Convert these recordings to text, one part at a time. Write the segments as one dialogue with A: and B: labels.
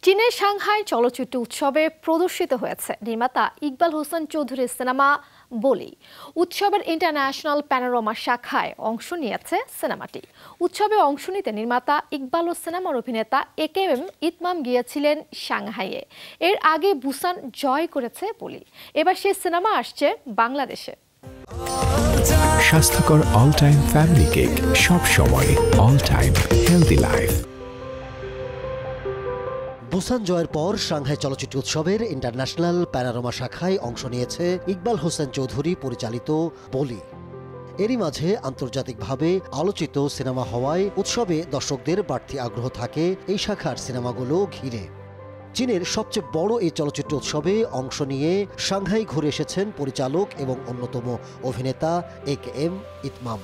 A: চীনের সাংহাই চলচ্চিত্র উৎসবে প্রদর্শিত হয়েছে নির্মাতা ইকবাল হোসেন চৌধুরীর সিনেমা বলি। উৎসবের ইন্টারন্যাশনাল প্যানোরামা শাখায় অংশ নিয়েছে সিনেমাটি। উৎসবে অংশ নিতে নির্মাতা ইকবাল ও সিনেমার অভিনেতা একেএম ইতমাম গিয়েছিলেন সাংহাইয়ে। এর আগে বুসান জয় করেছে বলি। এবার সেই সিনেমা আসছে বাংলাদেশে।
B: স্বাস্থ্যকর অল টাইম ফ্যামিলি কেক, সব সময় all time healthy life.
C: Busan জয়ের পর সাংহাই চলচ্চিত্র উৎসবের ইন্টারন্যাশনাল প্যানোরামা শাখায় অংশ নিয়েছে ইকবাল হোসেন চৌধুরী পরিচালিত বলি। এরই মাঝে আন্তর্জাতিকভাবে আলোচিত সিনেমা হওয়ায় উৎসবে দর্শকদের বাড়তি আগ্রহ থাকে এই শাখার সিনেমাগুলো ঘিরে। চীনের সবচেয়ে বড় এই চলচ্চিত্র উৎসবে অংশ নিয়ে সাংহাই ঘুরে এসেছেন পরিচালক এবং অন্যতম অভিনেতা একেএম ইতমাম।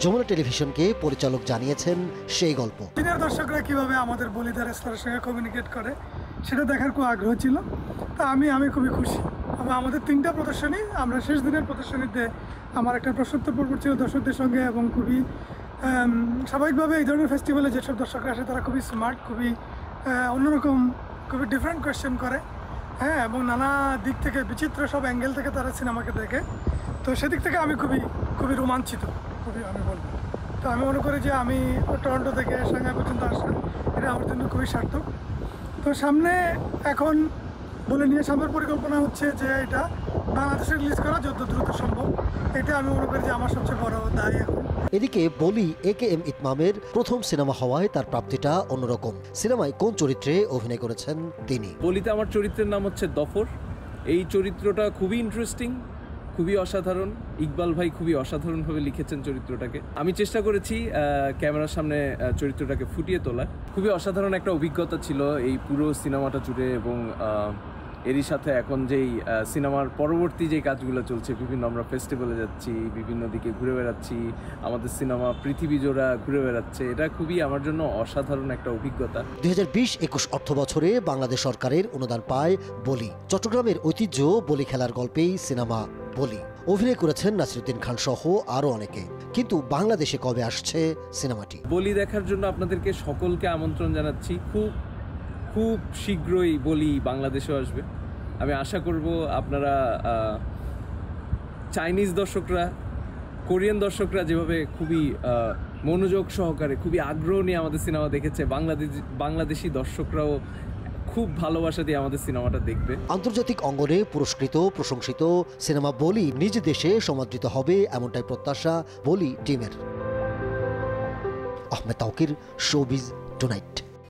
C: যমুনা টেলিভিশনকে পরিচালক জানিয়েছেন সেই গল্প।
D: চীনের দর্শকরা কিভাবে আমাদের বলিদার স্তরের সঙ্গে কমিউনিকেট করে সেটা দেখার খুব আগ্রহ ছিল। তা আমি খুবই খুশি। আমাদের 3টা প্রদর্শনী, আমরা শেষ দিনের প্রদর্শনীতে আমার একটা প্রশ্নোত্তর পর্ব ছিল দর্শকদের সঙ্গে, এবং খুবই স্বাভাবিকভাবে এই ধরনের ফেস্টিভ্যালে যেসব দর্শকরা আসে তারা খুবই স্মার্ট, খুবই অন্যরকম, খুবই ডিফারেন্ট কোয়েশ্চেন করে, হ্যাঁ, এবং নানা দিক থেকে বিচিত্র সব অ্যাঙ্গেল থেকে তারা সিনেমাকে দেখে। তো সেদিক থেকে আমি খুবই রোমাঞ্চিত, আমি বলবো। তো আমি মনে করি যে আমি টরন্টো থেকে সাংহাই পর্যন্ত আসা এটা আমার জন্য খুবই সার্থক। তো সামনে এখন বলে নিয়ে সামনের পরিকল্পনা হচ্ছে যে এটা বাংলাদেশে রিলিজ করা যত দ্রুত সম্ভব। এটা আমি মনে করি যে আমার সবচেয়ে বড় দায় এখন।
C: এদিকে বলি একেএম ইতমামের প্রথম সিনেমা হওয়ায় তার প্রাপ্তিটা অন্যরকম। সিনেমায় কোন চরিত্রে অভিনয় করেছেন তিনি?
E: বলিতে আমার চরিত্রের নাম হচ্ছে দফর। এই চরিত্রটা খুবই ইন্টারেস্টিং, খুবই অসাধারণ। ইকবাল ভাই খুবই অসাধারণভাবে লিখেছেন চরিত্রটাকে। আমি চেষ্টা করেছি ক্যামেরার সামনে চরিত্রটাকে ফুটিয়ে তোলার। খুবই অসাধারণ একটা অভিজ্ঞতা ছিল এই পুরো সিনেমাটা জুড়ে, এবং এরই সাথে এখন যেই সিনেমার পরবর্তী যে কাজগুলো চলছে, বিভিন্ন আমরা ফেস্টিভ্যালে যাচ্ছি, বিভিন্ন দিকে ঘুরে বেড়াচ্ছি, আমাদের সিনেমা পৃথিবী জোড়া ঘুরে বেড়াচ্ছে। এটা খুবই আমার জন্য অসাধারণ একটা অভিজ্ঞতা।
C: 2020-21 অর্থ বছরে বাংলাদেশ সরকারের অনুদান পায় বলি। চট্টগ্রামের ঐতিহ্য বলি খেলার গল্পেই সিনেমা বলি। অভিনয় করেছেন নাসিরুদ্দিন খান সহ আরো অনেকে। কিন্তু বাংলাদেশে কবে আসছে সিনেমাটি?
E: বলি দেখার জন্য আপনাদেরকে সকলকে আমন্ত্রণ জানাচ্ছি। খুব শীঘ্রই বলি বাংলাদেশেও আসবে। আমি আশা করব আপনারা চাইনিজ দর্শকরা, কোরিয়ান দর্শকরা যেভাবে খুবই মনোযোগ সহকারে, খুবই আগ্রহ নিয়ে আমাদের সিনেমা দেখেছে, বাংলাদেশি দর্শকরাও খুব ভালোবাসা দিয়ে আমাদের সিনেমাটা দেখবে।
C: আন্তর্জাতিক অঙ্গনে পুরস্কৃত প্রশংসিত সিনেমা বলি নিজ দেশে সমাদৃত হবে, এমনটাই প্রত্যাশা বলি টিমের। Ahmed Tauquir, showbiz tonight.